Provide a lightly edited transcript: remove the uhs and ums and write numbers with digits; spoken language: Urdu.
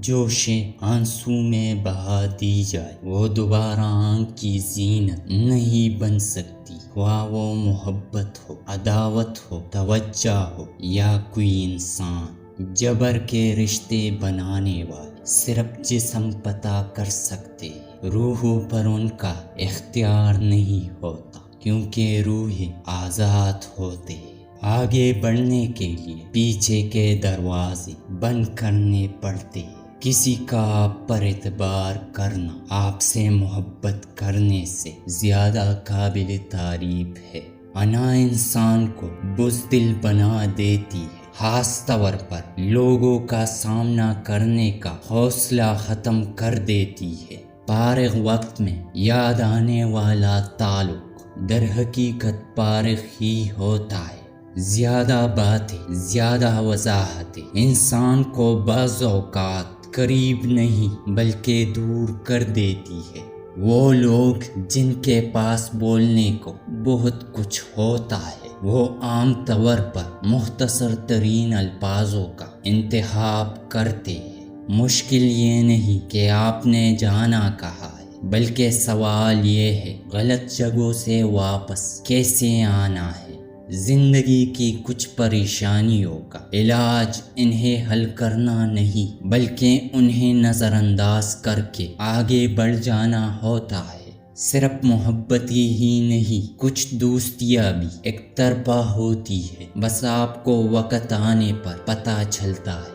جوشیں آنسو میں بہا دی جائے وہ دوبارہ آنکھ کی زینت نہیں بن سکتی، خواہ وہ محبت ہو، عداوت ہو، توجہ ہو یا کوئی انسان۔ جبر کے رشتے بنانے والے صرف جسم پتہ کر سکتے، روحوں پر ان کا اختیار نہیں ہوتا، کیونکہ روحیں آزاد ہوتے۔ آگے بڑھنے کے لیے پیچھے کے دروازے بند کرنے پڑتے۔ کسی کا آپ پر اعتبار کرنا آپ سے محبت کرنے سے زیادہ قابل تعریف ہے۔ انا انسان کو بزدل بنا دیتی ہے، خاص طور پر لوگوں کا سامنا کرنے کا حوصلہ ختم کر دیتی ہے۔ فارغ وقت میں یاد آنے والا تعلق در حقیقت فارغ ہی ہوتا ہے۔ زیادہ باتیں، زیادہ وضاحتیں انسان کو بعض اوقات قریب نہیں بلکہ دور کر دیتی ہے۔ وہ لوگ جن کے پاس بولنے کو بہت کچھ ہوتا ہے، وہ عام طور پر مختصر ترین الفاظوں کا انتخاب کرتے ہیں۔ مشکل یہ نہیں کہ آپ نے جانا کہا ہے، بلکہ سوال یہ ہے غلط جگہوں سے واپس کیسے آنا ہے۔ زندگی کی کچھ پریشانیوں کا علاج انہیں حل کرنا نہیں بلکہ انہیں نظر انداز کر کے آگے بڑھ جانا ہوتا ہے۔ صرف محبت ہی نہیں، کچھ دوستیاں بھی ایک طرفہ ہوتی ہے، بس آپ کو وقت آنے پر پتہ چلتا ہے۔